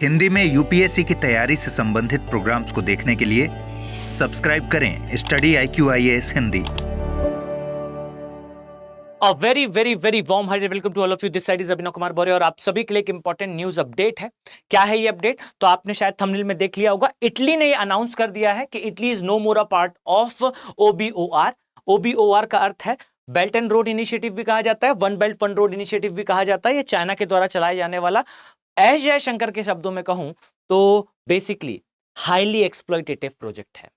हिंदी में यूपीएससी की तैयारी से संबंधित प्रोग्राम्स को देखने के लिए सब्सक्राइब करें study IQ IAS Hindi. A very very very warm hearted welcome to all of you. This side is Abhinav Kumar बौरे और आप सभी के लिए एक इंपॉर्टेंट न्यूज अपडेट है। क्या है ये अपडेट? तो आपने शायद थंबनेल में देख लिया होगा। इटली ने ये अनाउंस कर दिया है कि Italy is no more a part of OBOR। OBOR का अर्थ है बेल्ट एंड रोड इनिशिएटिव भी कहा जाता है, one belt one road initiative भी कहा जाता है। ये चाइना के द्वारा चलाए जाने वाला, एस जयशंकर के शब्दों में कहूं तो बेसिकली हाईली एक्सप्लॉइटेटिव प्रोजेक्ट है।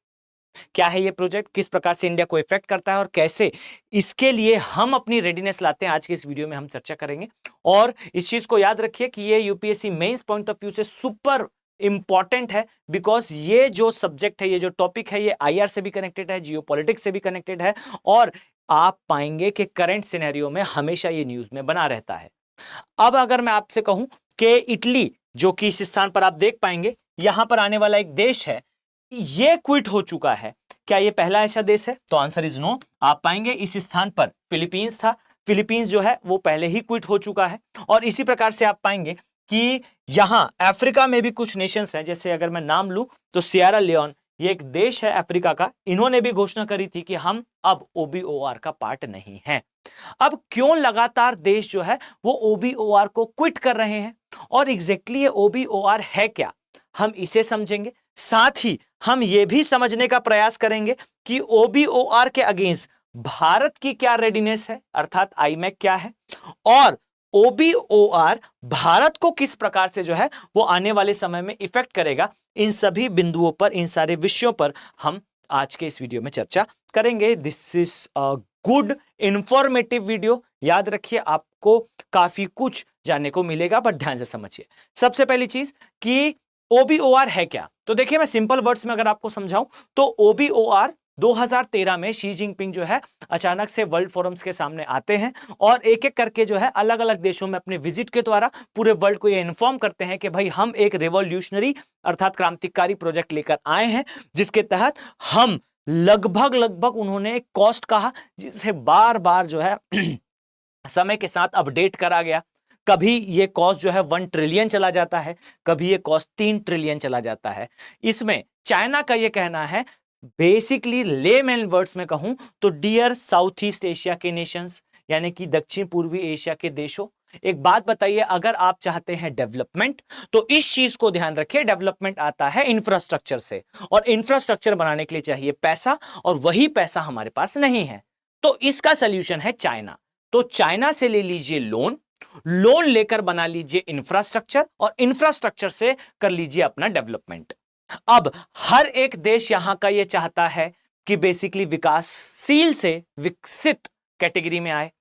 क्या है ये प्रोजेक्ट, किस प्रकार से इंडिया को इफेक्ट करता है और कैसे इसके लिए हम अपनी रेडीनेस लाते हैं, आज के इस वीडियो में हम चर्चा करेंगे। और इस चीज को याद रखिए कि ये UPSC mains point of view से सुपर इंपॉर्टेंट है, बिकॉज ये जो सब्जेक्ट है, ये जो टॉपिक है, ये IR से भी कनेक्टेड है, जियोपॉलिटिक्स से भी कनेक्टेड है और आप पाएंगे कि करंट सिनेरियो में हमेशा ये न्यूज में बना रहता है। अब अगर मैं आपसे कहूं कि इटली, जो कि इस स्थान पर आप देख पाएंगे, यहां पर आने वाला एक देश है, ये क्विट हो चुका है। क्या ये पहला ऐसा देश है? तो आंसर इज नो। आप पाएंगे इस स्थान पर फिलीपींस था, फिलीपींस जो है वो पहले ही क्विट हो चुका है। और इसी प्रकार से आप पाएंगे कि यहां अफ्रीका में भी कुछ नेशंस हैं, जैसे अगर मैं नाम लूं तो सियरा लियोन, ये एक देश है अफ्रीका का, इन्होंने भी घोषणा करी थी कि हम अब OBOR का पार्ट नहीं है। अब क्यों लगातार देश जो है वो OBOR को क्विट कर रहे हैं और एग्जैक्टली ये OBOR है क्या, हम इसे समझेंगे। साथ ही हम यह भी समझने का प्रयास करेंगे कि OBOR के अगेंस्ट भारत की क्या रेडीनेस है, अर्थात IMAC क्या है, और OBOR भारत को किस प्रकार से जो है वो आने वाले समय में इफेक्ट करेगा। इन सभी बिंदुओं पर, इन सारे विषयों पर हम आज के इस वीडियो में चर्चा करेंगे। This is a good informative video. याद रखिए आपको काफी कुछ जानने को मिलेगा, बट ध्यान से समझिए। सबसे पहली चीज कि OBOR है क्या, तो देखिए मैं सिंपल वर्ड्स में अगर आपको समझाऊं तो OBOR 2013 में शी जिनपिंग जो है अचानक से वर्ल्ड फोरम्स के सामने आते हैं और एक एक करके जो है अलग अलग देशों में अपने विजिट के द्वारा पूरे वर्ल्ड को ये इन्फॉर्म करते हैं कि भाई हम एक रिवॉल्यूशनरी अर्थात क्रांतिकारी प्रोजेक्ट लेकर आए हैं, जिसके तहत हम लगभग उन्होंने एक कॉस्ट कहा, जिसे बार बार जो है समय के साथ अपडेट करा गया। कभी ये कॉस्ट जो है 1 ट्रिलियन चला जाता है, कभी ये कॉस्ट 3 ट्रिलियन चला जाता है। इसमें चाइना का ये कहना है, बेसिकली लेमैन वर्ड्स में कहूं तो डियर साउथ ईस्ट एशिया के नेशंस, यानी कि दक्षिण पूर्वी एशिया के देशों, एक बात बताइए, अगर आप चाहते हैं डेवलपमेंट तो इस चीज को ध्यान रखिए, डेवलपमेंट आता है इंफ्रास्ट्रक्चर से और इंफ्रास्ट्रक्चर बनाने के लिए चाहिए पैसा, और वही पैसा हमारे पास नहीं है। तो इसका सोल्यूशन है चाइना। तो चाइना से ले लीजिए लोन लेकर बना लीजिए इंफ्रास्ट्रक्चर और इंफ्रास्ट्रक्चर से कर लीजिए अपना डेवलपमेंट। अब हर एक देश यहां का ये चाहता है कि बेसिकली विकासशील से विकसित कैटेगरी में आए,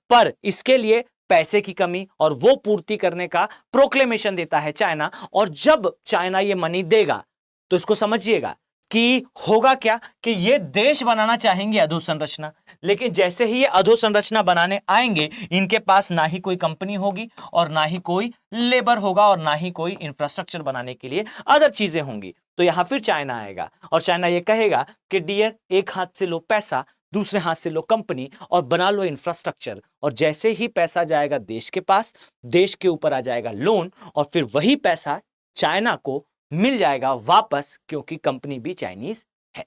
पर इसके लिए पैसे की कमी और वो पूर्ति करने का प्रोक्लेमेशन देता है चाइना। और जब चाइना ये मनी देगा तो इसको समझिएगा कि होगा क्या कि ये देश बनाना चाहेंगे अधोसंरचना, लेकिन जैसे ही ये अधोसंरचना बनाने आएंगे, इनके पास ना ही कोई कंपनी होगी और ना ही कोई लेबर होगा और ना ही कोई इंफ्रास्ट्रक्चर बनाने के लिए अदर चीजें होंगी। तो यहां फिर चाइना आएगा और चाइना ये कहेगा कि डियर, एक हाथ से लो पैसा, दूसरे हाथ से लो कंपनी और बना लो इंफ्रास्ट्रक्चर। और जैसे ही पैसा जाएगा देश के पास, देश के ऊपर आ जाएगा लोन और फिर वही पैसा चाइना को मिल जाएगा वापस, क्योंकि कंपनी भी चाइनीज है।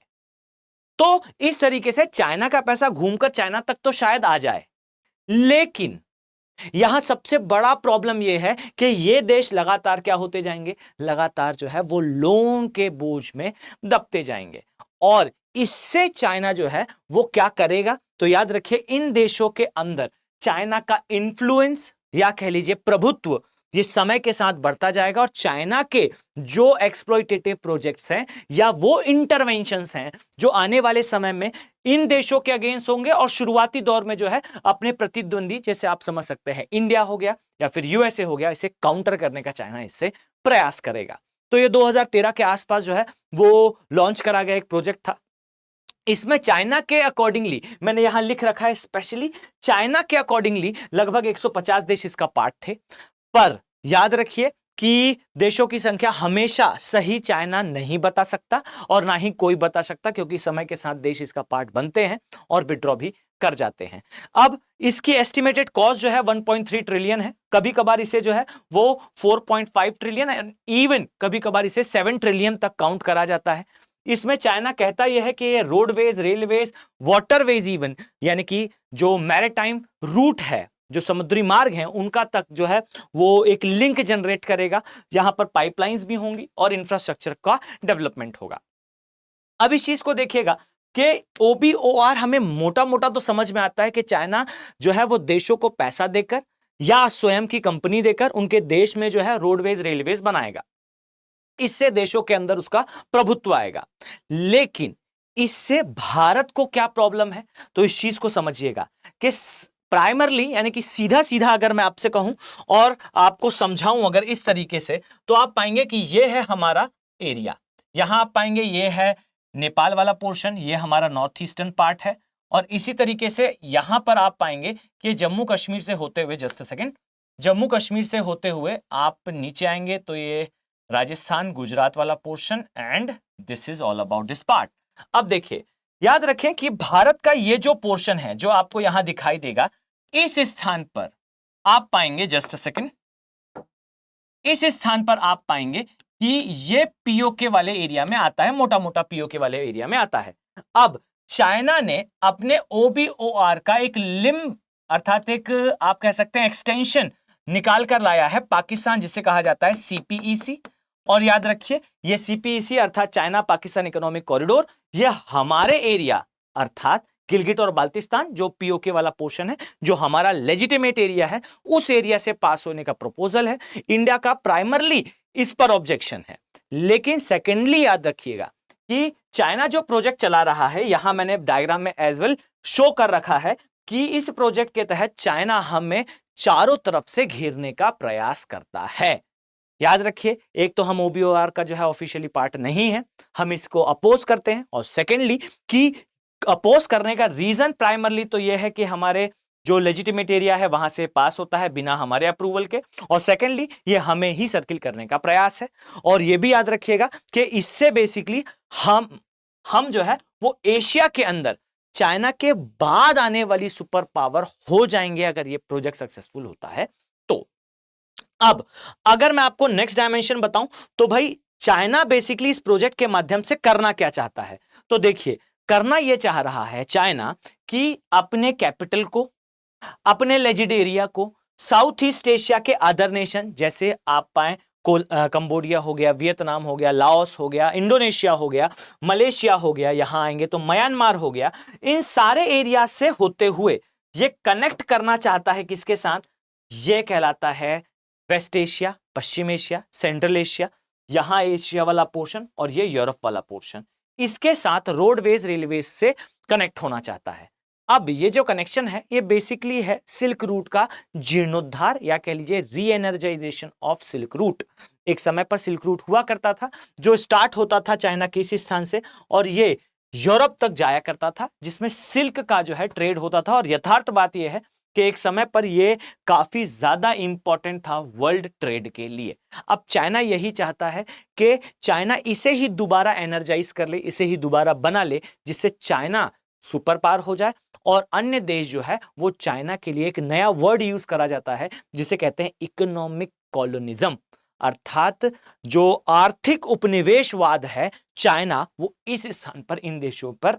तो इस तरीके से चाइना का पैसा घूमकर चाइना तक तो शायद आ जाए, लेकिन यहां सबसे बड़ा प्रॉब्लम यह है कि ये देश लगातार क्या होते जाएंगे, लगातार जो है वो लोन के बोझ में दबते जाएंगे। और इससे चाइना जो है वो क्या करेगा, तो याद रखिए इन देशों के अंदर चाइना का इन्फ्लुएंस या कह लीजिए प्रभुत्व ये समय के साथ बढ़ता जाएगा और चाइना के जो एक्सप्लॉइटेटिव प्रोजेक्ट्स हैं या वो इंटरवेंशंस हैं जो आने वाले समय में इन देशों के अगेंस्ट होंगे और शुरुआती दौर में जो है अपने प्रतिद्वंदी, जैसे आप समझ सकते हैं इंडिया हो गया या फिर USA हो गया, इसे काउंटर करने का चाइना इससे प्रयास करेगा। तो ये 2013 के आसपास जो है वो लॉन्च करा गया एक प्रोजेक्ट था। इसमें चाइना के अकॉर्डिंगली, मैंने यहां लिख रखा है स्पेशली, चाइना के अकॉर्डिंगली लगभग 150 देश इसका पार्ट थे। पर याद रखिए कि देशों की संख्या हमेशा सही चाइना नहीं बता सकता और ना ही कोई बता सकता, क्योंकि समय के साथ देश इसका पार्ट बनते हैं और विड्रॉ भी कर जाते हैं। अब इसकी एस्टिमेटेड कॉस्ट जो है 1.3 ट्रिलियन है, कभी कभार इसे जो है वो 4.5 ट्रिलियन एंड इवन कभी कभार इसे 7 ट्रिलियन तक काउंट करा जाता है। इसमें चाइना कहता यह है कि ये रोडवेज, रेलवेज, वाटरवेज इवन यानी कि जो मैरीटाइम रूट है, जो समुद्री मार्ग हैं, उनका तक जो है वो एक लिंक जनरेट करेगा, जहां पर पाइपलाइंस भी होंगी और इंफ्रास्ट्रक्चर का डेवलपमेंट होगा। अब इस चीज को देखिएगा कि OBOR हमें मोटा मोटा तो समझ में आता है कि चाइना जो है वो देशों को पैसा देकर या स्वयं की कंपनी देकर उनके देश में जो है रोडवेज, रेलवेज बनाएगा, इससे देशों के अंदर उसका प्रभुत्व आएगा। लेकिन इससे भारत को क्या प्रॉब्लम है, तो इस चीज को समझिएगा कि प्राइमरली यानी कि सीधा सीधा अगर मैं आपसे कहूं और आपको समझाऊं अगर इस तरीके से, तो आप पाएंगे कि ये है हमारा एरिया, यहां आप पाएंगे ये है नेपाल वाला पोर्शन, ये हमारा नॉर्थ ईस्टर्न पार्ट है, और इसी तरीके से यहां पर आप पाएंगे कि जम्मू कश्मीर से होते हुए, just a second, Jammu Kashmir से होते हुए आप नीचे आएंगे तो ये राजस्थान, गुजरात वाला portion, and this is all about this part. अब देखिए, याद रखें कि भारत का ये जो पोर्शन है जो आपको यहां दिखाई देगा, इस स्थान पर आप पाएंगे, जस्ट अ सेकंड, इस स्थान पर आप पाएंगे कि ये पीओके वाले एरिया में आता है, मोटा मोटा पीओके वाले एरिया में आता है। अब चाइना ने अपने OBOR का एक लिम्ब अर्थात एक आप कह सकते हैं एक्सटेंशन निकाल कर लाया है पाकिस्तान, जिसे कहा जाता है CPEC। और याद रखिए ये CPEC अर्थात चाइना पाकिस्तान इकोनॉमिक कॉरिडोर, ये हमारे एरिया अर्थात गिलगिट और बाल्टिस्तान जो पीओके वाला पोर्शन है, जो हमारा लेजिटिमेट एरिया है, उस एरिया से पास होने का प्रपोजल है। इंडिया का प्राइमरली इस पर ऑब्जेक्शन है। लेकिन सेकेंडली याद रखिएगा कि चाइना जो प्रोजेक्ट चला रहा है, यहां मैंने डायग्राम में एज वेल शो कर रखा है कि इस प्रोजेक्ट के तहत चाइना हमें चारों तरफ से घेरने का प्रयास करता है। याद रखिए, एक तो हम OBOR का जो है ऑफिशियली पार्ट नहीं है, हम इसको अपोज करते हैं, और सेकेंडली कि अपोज करने का रीजन प्राइमरली तो यह है कि हमारे जो लेजिटिमेट एरिया है वहां से पास होता है बिना हमारे अप्रूवल के, और सेकेंडली ये हमें ही सर्किल करने का प्रयास है। और ये भी याद रखिएगा कि इससे बेसिकली हम जो है वो एशिया के अंदर चाइना के बाद आने वाली सुपर पावर हो जाएंगे अगर ये प्रोजेक्ट सक्सेसफुल होता है तो। अब अगर मैं आपको नेक्स्ट डायमेंशन बताऊं तो भाई चाइना बेसिकली इस प्रोजेक्ट के माध्यम से करना क्या चाहता है, तो देखिए करना यह चाह रहा है चाइना कि अपने कैपिटल को, अपने लेजिड एरिया को साउथ ईस्ट एशिया के अदर नेशन, जैसे आप पाएं कंबोडिया हो गया, वियतनाम हो गया, लाओस हो गया, इंडोनेशिया हो गया, मलेशिया हो गया, यहां आएंगे तो म्यांमार हो गया, इन सारे एरिया से होते हुए ये कनेक्ट करना चाहता है किसके साथ, ये कहलाता है वेस्ट एशिया, पश्चिम एशिया, सेंट्रल एशिया, यहां एशिया वाला पोर्शन और ये यूरोप वाला पोर्शन, इसके साथ रोडवेज, रेलवेज से कनेक्ट होना चाहता है। अब ये जो कनेक्शन है ये बेसिकली है सिल्क रूट का जीर्णोद्धार या कह लीजिए री एनर्जाइजेशन ऑफ सिल्क रूट। एक समय पर सिल्क रूट हुआ करता था जो स्टार्ट होता था चाइना के इस स्थान से और ये यूरोप तक जाया करता था, जिसमें सिल्क का जो है ट्रेड होता था। और यथार्थ बात यह है कि एक समय पर यह काफी ज्यादा इंपॉर्टेंट था वर्ल्ड ट्रेड के लिए। अब चाइना यही चाहता है कि चाइना इसे ही दोबारा एनर्जाइज कर ले, इसे ही दोबारा बना ले, जिससे चाइना सुपर पावर हो जाए और अन्य देश जो है वो चाइना के लिए एक नया वर्ड यूज करा जाता है जिसे कहते हैं इकोनॉमिक कॉलोनिज्म, अर्थात जो आर्थिक उपनिवेशवाद है चाइना वो इस स्थान पर इन देशों पर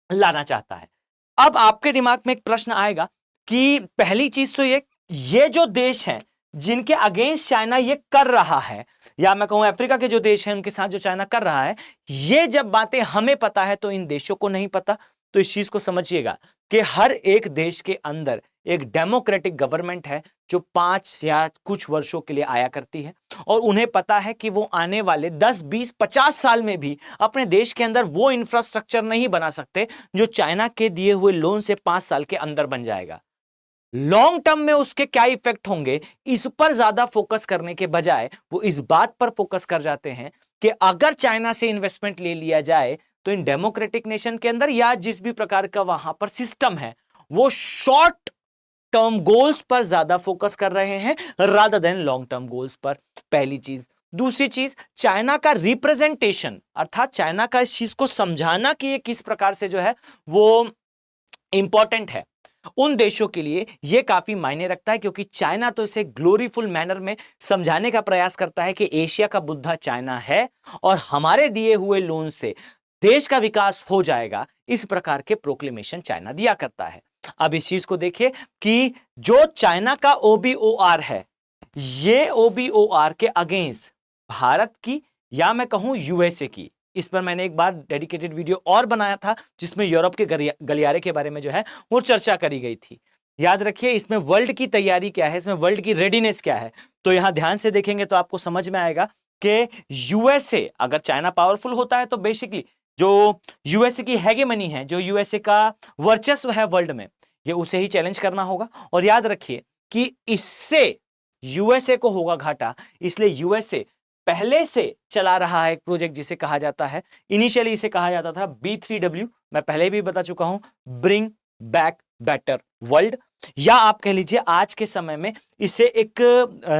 लाना चाहता है। अब आपके दिमाग में एक प्रश्न आएगा कि पहली चीज तो ये जो देश हैं जिनके अगेंस्ट चाइना ये कर रहा है, या मैं कहूं अफ्रीका के जो देश हैं उनके साथ जो चाइना कर रहा है, ये जब बातें हमें पता है तो इन देशों को नहीं पता। तो इस चीज को समझिएगा कि हर एक देश के अंदर एक डेमोक्रेटिक गवर्नमेंट है जो 5 या कुछ वर्षों के लिए आया करती है और उन्हें पता है कि वो आने वाले 10, 20, 50 साल में भी अपने देश के अंदर वो इंफ्रास्ट्रक्चर नहीं बना सकते जो चाइना के दिए हुए लोन से 5 साल के अंदर बन जाएगा। लॉन्ग टर्म में उसके क्या इफेक्ट होंगे इस पर ज्यादा फोकस करने के बजाय वो इस बात पर फोकस कर जाते हैं कि अगर चाइना से इन्वेस्टमेंट ले लिया जाए तो इन डेमोक्रेटिक नेशन के अंदर या जिस भी प्रकार का वहां पर सिस्टम है वो शॉर्ट टर्म गोल्स पर ज्यादा फोकस कर रहे हैं rather than long term goals पर, पहली चीज। दूसरी चीज, चाइना का रिप्रेजेंटेशन अर्थात चाइना का इस चीज को समझाना कि ये किस प्रकार से जो है वो इंपॉर्टेंट है उन देशों के लिए, यह काफी मायने रखता है, क्योंकि चाइना तो इसे ग्लोरीफुल मैनर में समझाने का प्रयास करता है कि एशिया का बुद्धा चाइना है और हमारे दिए हुए लोन से देश का विकास हो जाएगा, इस प्रकार के प्रोक्लेमेशन चाइना दिया करता है। अब इस चीज को देखिए कि जो चाइना का OBOR है, ये OBOR के अगेंस्ट भारत की या मैं कहूं USA की, इस पर मैंने एक बार डेडिकेटेड वीडियो और बनाया था जिसमें यूरोप के गलियारे के बारे में जो है वो चर्चा करी गई थी। याद रखिए इसमें वर्ल्ड की तैयारी क्या है, इसमें वर्ल्ड की रेडीनेस क्या है। तो यहां ध्यान से देखेंगे तो आपको समझ में आएगा कि USA अगर चाइना पावरफुल होता है तो बेसिकली जो USA की हेगेमनी है, जो USA का वर्चस्व है वर्ल्ड में, ये उसे ही चैलेंज करना होगा। और याद रखिए कि इससे USA को होगा घाटा, इसलिए USA पहले से चला रहा है एक प्रोजेक्ट जिसे कहा जाता है, इनिशियली इसे कहा जाता था B3W, मैं पहले भी बता चुका हूं, ब्रिंग बैक बेटर वर्ल्ड, या आप कह लीजिए आज के समय में इसे एक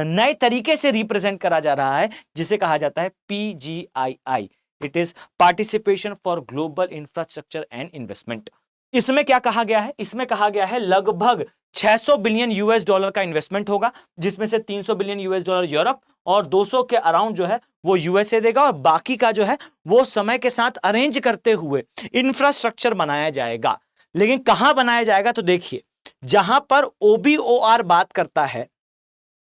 नए तरीके से रिप्रेजेंट करा जा रहा है जिसे कहा जाता है PGII, it is participation for global infrastructure and investment. इसमें क्या कहा गया है, इसमें कहा गया है लगभग 600 बिलियन US डॉलर का इन्वेस्टमेंट होगा, जिसमें से 300 बिलियन US डॉलर यूरोप और 200 के अराउंड जो है वो USA देगा, और बाकी का जो है वो समय के साथ अरेंज करते हुए इंफ्रास्ट्रक्चर बनाया जाएगा। लेकिन कहां बनाया जाएगा, तो देखिए जहां पर OBOR बात करता है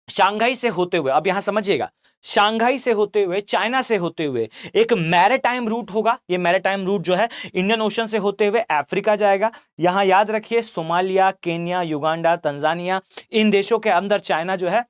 शांघाई से होते हुए, अब यहां समझिएगा, शांघाई से होते हुए, चाइना से होते हुए एक मैरीटाइम रूट होगा। ये मैरीटाइम रूट जो है इंडियन ओशन से होते हुए अफ्रीका जाएगा। यहां याद रखिए सोमालिया, केन्या, युगांडा, तंजानिया, इन देशों के अंदर चाइना जो है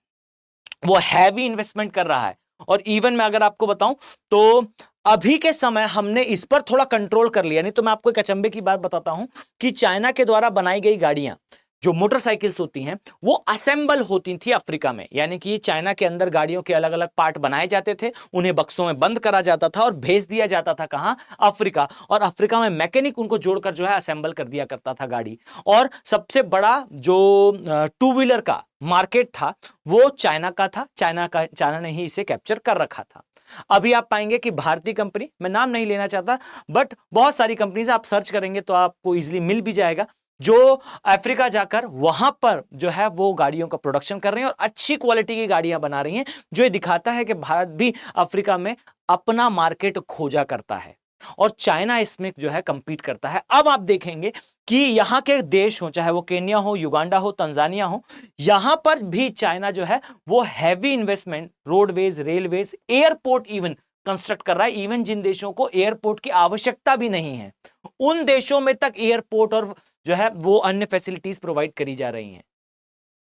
वो हैवी इन्वेस्टमेंट कर रहा है। और इवन मैं अगर आपको बताऊं तो अभी के समय हमने इस पर थोड़ा कंट्रोल कर लिया, नहीं तो मैं आपको एक अचंभे की बात बताता हूं कि चाइना के द्वारा बनाई गई गाड़ियां, जो मोटरसाइकिल्स होती हैं, वो असेंबल होती थी अफ्रीका में, यानी कि चाइना के अंदर गाड़ियों के अलग अलग पार्ट बनाए जाते थे, उन्हें बक्सों में बंद करा जाता था और भेज दिया जाता था कहां, अफ्रीका, और अफ्रीका में मैकेनिक उनको जोड़कर जो है असेंबल कर दिया करता था गाड़ी। और सबसे बड़ा जो टू व्हीलर का मार्केट था वो चाइना का था, चाइना ने ही इसे कैप्चर कर रखा था। अभी आप पाएंगे कि भारतीय कंपनी, मैं नाम नहीं लेना चाहता, बट बहुत सारी कंपनीज आप सर्च करेंगे तो आपको इजीली मिल भी जाएगा, जो अफ्रीका जाकर वहां पर जो है वो गाड़ियों का प्रोडक्शन कर रही हैं और अच्छी क्वालिटी की गाड़ियां बना रही हैं, जो ये दिखाता है कि भारत भी अफ्रीका में अपना मार्केट खोजा करता है और चाइना इसमें जो है कंपीट करता है। अब आप देखेंगे कि यहां के देश हो, चाहे वो केन्या हो, युगांडा हो, तंजानिया हो, यहां पर भी चाइना जो है वो heavy investment roadways, railways, airport even construct कर रहा है। इवन जिन देशों को एयरपोर्ट की आवश्यकता भी नहीं है, उन देशों में तक एयरपोर्ट और जो है वो अन्य फैसिलिटीज प्रोवाइड करी जा रही हैं।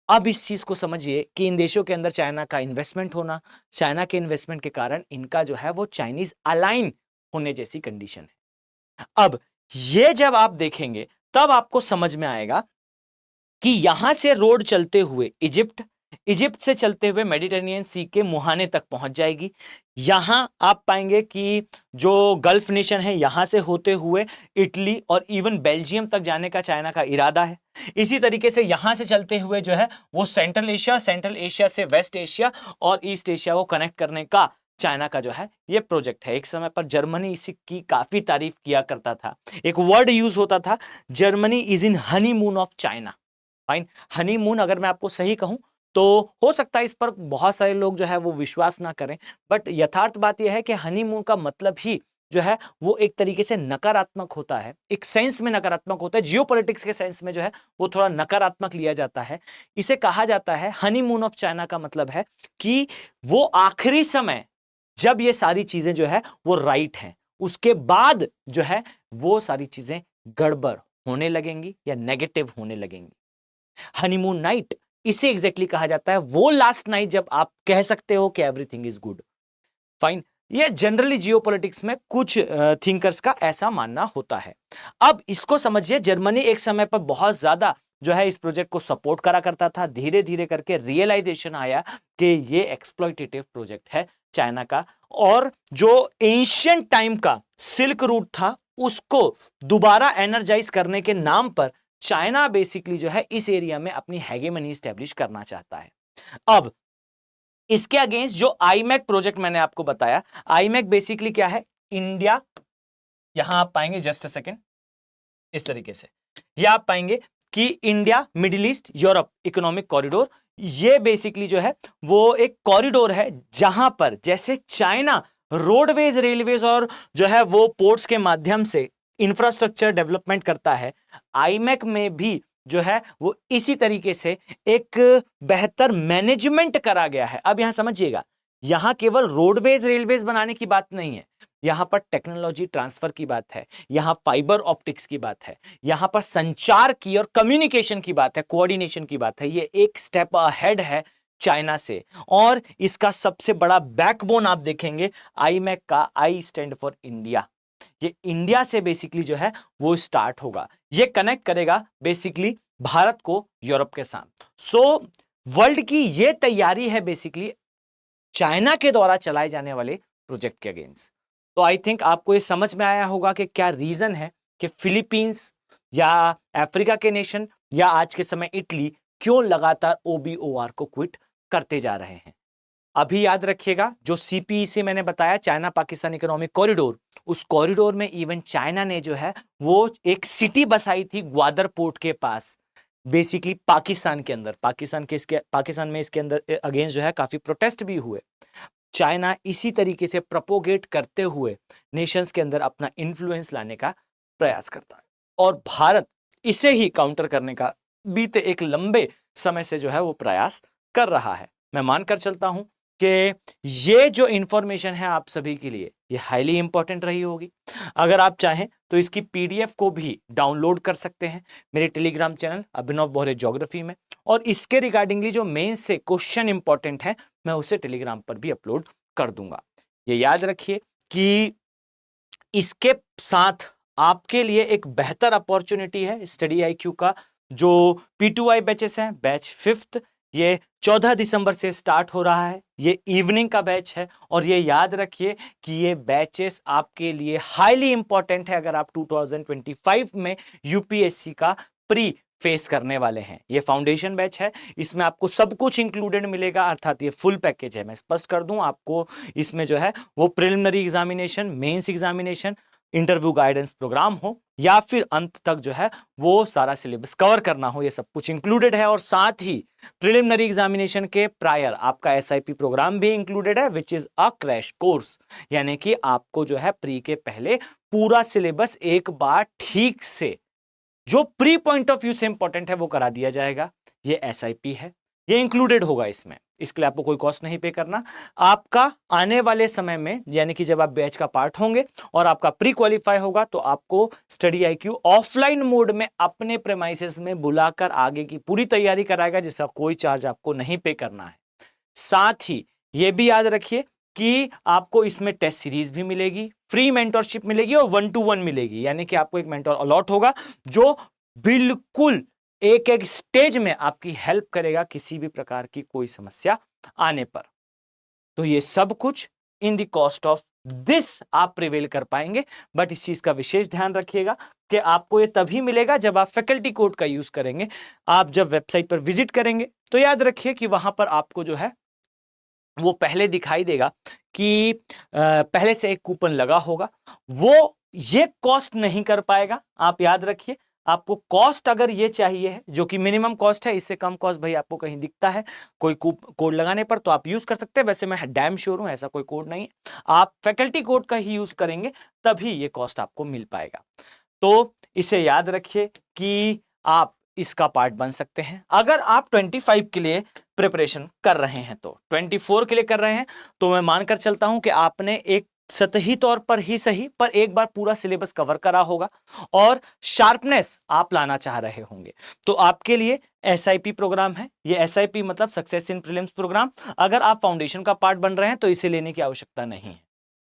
अब इस चीज को समझिए कि इन देशों के अंदर चाइना का इन्वेस्टमेंट होना, चाइना के इन्वेस्टमेंट के कारण इनका जो है वो चाइनीज अलाइन होने जैसी कंडीशन है। अब ये जब आप देखेंगे तब आपको समझ में आएगा कि यहां से रोड चलते हुए इजिप्ट से चलते हुए मेडिटेरेनियन सी के मुहाने तक पहुंच जाएगी। यहां आप पाएंगे कि जो गल्फ नेशन है यहां से होते हुए इटली और इवन बेल्जियम तक जाने का चाइना का इरादा है। इसी तरीके से यहां से चलते हुए जो है वो सेंट्रल एशिया से वेस्ट एशिया और ईस्ट एशिया को कनेक्ट करने का चाइना का जो है ये प्रोजेक्ट है। एक समय पर जर्मनी इसकी काफी तारीफ किया करता था, एक वर्ड यूज होता था, Germany is in honeymoon of China. Fine, honeymoon अगर मैं आपको सही कहूं तो हो सकता है इस पर बहुत सारे लोग जो है वो विश्वास ना करें, बट यथार्थ बात यह है कि हनीमून का मतलब ही जो है वो एक तरीके से नकारात्मक होता है, एक सेंस में नकारात्मक होता है, जियोपॉलिटिक्स के सेंस में जो है वो थोड़ा नकारात्मक लिया जाता है। इसे कहा जाता है हनीमून ऑफ चाइना का मतलब है कि वो आखिरी समय जब ये सारी चीजें जो है वो राइट हैं, उसके बाद जो है वो सारी चीजें गड़बड़ होने लगेंगी या नेगेटिव होने लगेंगी। हनीमून नाइट इसे एग्जैक्टली कहा जाता है, वो लास्ट नाइट जब आप कह सकते हो कि एवरीथिंग इज गुड। फाइन, ये जनरली जियोपॉलिटिक्स में कुछ थिंकर्स का ऐसा मानना होता है। अब इसको समझिए, जर्मनी एक समय पर बहुत ज्यादा जो है इस प्रोजेक्ट को सपोर्ट करा करता था, धीरे धीरे करके रियलाइजेशन आया कि ये एक्सप्लॉइटेटिव प्रोजेक्ट है चाइना का, और जो एंशिएंट टाइम का सिल्क रूट था उसको दोबारा एनर्जाइज करने के नाम पर चाइना बेसिकली जो है इस एरिया में अपनी हेगेमनी स्टैब्लिश करना चाहता है। अब इसके अगेंस्ट जो आईमैक प्रोजेक्ट मैंने आपको बताया, आईमैक बेसिकली क्या है, इंडिया, यहां आप पाएंगे जस्ट अ सेकेंड, इस तरीके से या आप पाएंगे कि India middle east Europe economic corridor, ये बेसिकली जो है वो एक कॉरिडोर है जहां पर जैसे चाइना रोडवेज, रेलवेज और जो है वो पोर्ट्स के माध्यम से इंफ्रास्ट्रक्चर डेवलपमेंट करता है, आईमेक में भी जो है वो इसी तरीके से एक बेहतर मैनेजमेंट करा गया है। अब यहां समझिएगा, यहां केवल रोडवेज रेलवेज बनाने की बात नहीं है, यहां पर टेक्नोलॉजी ट्रांसफर की बात है, यहां फाइबर ऑप्टिक्स की बात है, यहां पर संचार की और कम्युनिकेशन की बात है, कोऑर्डिनेशन की बात है। ये एक स्टेप अहेड है चाइना से। और इसका सबसे बड़ा बैकबोन आप देखेंगे आईमेक का, आई स्टैंड फॉर इंडिया, ये इंडिया से बेसिकली जो है वो स्टार्ट होगा, ये कनेक्ट करेगा बेसिकली भारत को यूरोप के साथ। सो वर्ल्ड की ये तैयारी है बेसिकली चाइना के द्वारा चलाए जाने वाले प्रोजेक्ट के अगेंस्ट। तो आई थिंक आपको ये समझ में आया होगा कि क्या रीजन है कि फिलीपींस या अफ्रीका के नेशन या आज के समय इटली क्यों लगातार ओबीओआर को क्विट करते जा रहे हैं। अभी याद रखिएगा, जो सीपीई से मैंने बताया, चाइना पाकिस्तान इकोनॉमिक कॉरिडोर, उस कॉरिडोर में इवन चाइना ने जो है वो एक सिटी बसाई थी ग्वादर पोर्ट के पास, बेसिकली पाकिस्तान के अंदर। पाकिस्तान में इसके अंदर अगेंस्ट जो है काफी प्रोटेस्ट भी हुए। चाइना इसी तरीके से प्रोपोगेट करते हुए नेशंस के अंदर अपना इन्फ्लुएंस लाने का प्रयास करता है, और भारत इसे ही काउंटर करने का बीते एक लंबे समय से जो है वो प्रयास कर रहा है। मैं मानकर चलता हूं कि ये जो इंफॉर्मेशन है आप सभी के लिए ये हाईली इंपॉर्टेंट रही होगी। अगर आप चाहें तो इसकी पीडीएफ को भी डाउनलोड कर सकते हैं मेरे टेलीग्राम चैनल अभिनव बोहरे ज्योग्राफी में, और इसके रिगार्डिंगली जो मेन से क्वेश्चन इंपॉर्टेंट है मैं उसे टेलीग्राम पर भी अपलोड कर दूंगा। ये याद रखिए कि इसके साथ आपके लिए एक बेहतर अपॉर्चुनिटी है स्टडी आईक्यू का जो P2I बैचेस हैं, बैच 5th, ये 14 दिसंबर से स्टार्ट हो रहा है। ये इवनिंग का बैच है, और ये याद रखिए कि ये बैचेस आपके लिए हाईली इंपॉर्टेंट है अगर आप 2025 में यूपीएससी का प्री फेस करने वाले हैं। ये फाउंडेशन बैच है, इसमें आपको सब कुछ इंक्लूडेड मिलेगा, अर्थात ये फुल पैकेज है। मैं स्पष्ट कर दूं आपको, इसमें जो है वो preliminary examination, mains examination, interview guidance programme हो या फिर अंत तक जो है वो सारा सिलेबस कवर करना हो, ये सब कुछ इंक्लूडेड है। और साथ ही प्रिलिमिनरी एग्जामिनेशन के प्रायर आपका एसआईपी प्रोग्राम भी इंक्लूडेड है, which is a crash course, यानी कि आपको जो है प्री के पहले पूरा सिलेबस एक बार ठीक से जो प्री पॉइंट ऑफ व्यू से इंपॉर्टेंट है वो करा दिया जाएगा। ये एसआईपी है, ये इंक्लूडेड होगा इसमें, इसके लिए आपको कोई कॉस्ट नहीं पे करना। आपका आने वाले समय में, यानी कि जब आप बैच का पार्ट होंगे और आपका प्री क्वालिफाई होगा, तो आपको स्टडी आईक्यू ऑफलाइन मोड में अपने प्रेमाइसेस में बुलाकर आगे की पूरी तैयारी कराएगा, जिसका कोई चार्ज आपको नहीं पे करना है। साथ ही ये भी याद रखिए कि आपको इसमें टेस्ट सीरीज भी मिलेगी, फ्री मेंटरशिप मिलेगी और 1-to-1 मिलेगी, यानी कि आपको एक मेंटर अलॉट होगा जो बिल्कुल एक एक स्टेज में आपकी हेल्प करेगा किसी भी प्रकार की कोई समस्या आने पर। तो ये सब कुछ in the cost of this आप प्रिवेल कर पाएंगे, बट इस चीज का विशेष ध्यान रखिएगा कि आपको ये तभी मिलेगा जब आप फैकल्टी कोड का यूज करेंगे। आप जब वेबसाइट पर विजिट करेंगे तो याद रखिए कि वहां पर आपको जो है वो पहले दिखाई देगा कि पहले से एक कूपन लगा होगा, वो ये कॉस्ट नहीं कर पाएगा। आप याद रखिए, आपको कॉस्ट अगर ये चाहिए है जो कि मिनिमम कॉस्ट है, इससे कम कॉस्ट भाई आपको कहीं दिखता है कोई कोड लगाने पर तो आप यूज कर सकते हैं। वैसे मैं डैम श्योर हूं ऐसा कोई कोड नहीं है, आप फैकल्टी कोड का ही यूज करेंगे तभी ये कॉस्ट आपको मिल पाएगा। तो इसे याद रखिए कि आप इसका पार्ट बन सकते हैं। अगर आप 25 के लिए प्रिपरेशन कर रहे हैं, तो 24 के लिए कर रहे हैं, तो मैं मानकर चलता हूं कि आपने एक सतही तौर पर ही सही पर एक बार पूरा सिलेबस कवर करा होगा और शार्पनेस आप लाना चाह रहे होंगे। तो आपके लिए एसआईपी प्रोग्राम है, ये एसआईपी मतलब सक्सेस इन प्रीलिम्स प्रोग्राम। अगर आप फाउंडेशन का पार्ट बन रहे हैं तो इसे लेने की आवश्यकता नहीं है,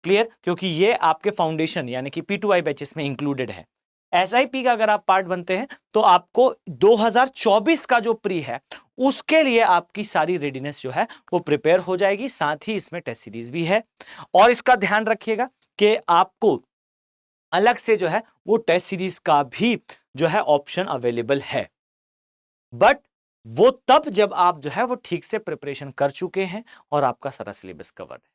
क्लियर, क्योंकि ये आपके फाउंडेशन यानी कि P2I बैचेस में इंक्लूडेड है। एसआईपी का अगर आप पार्ट बनते हैं तो आपको 2024 का जो प्री है उसके लिए आपकी सारी रेडीनेस जो है वो प्रिपेयर हो जाएगी। साथ ही इसमें टेस्ट सीरीज भी है, और इसका ध्यान रखिएगा कि आपको अलग से जो है वो टेस्ट सीरीज का भी जो है ऑप्शन अवेलेबल है, बट वो तब जब आप जो है वो ठीक से प्रिपरेशन कर चुके हैं और आपका सारा सिलेबस कवर है।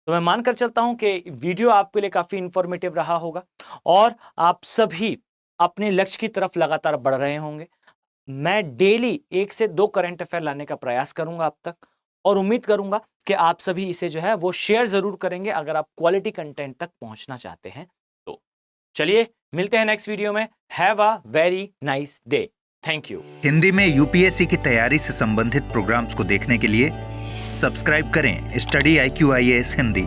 तो मैं मानकर चलता हूं कि वीडियो आपके लिए काफी इंफॉर्मेटिव रहा होगा और आप सभी अपने लक्ष्य की तरफ लगातार बढ़ रहे होंगे। मैं डेली 1 से 2 करंट अफेयर लाने का प्रयास करूंगा अब तक, और उम्मीद करूंगा कि आप सभी इसे जो है वो शेयर जरूर करेंगे अगर आप क्वालिटी कंटेंट तक पहुंचना चाहते हैं तो। चलिए मिलते हैं नेक्स्ट वीडियो में। Have a very nice day. Thank you. Hindi में यूपीएससी की तैयारी से संबंधित प्रोग्राम्स को देखने के लिए सब्सक्राइब करें स्टडी IQ IAS हिंदी।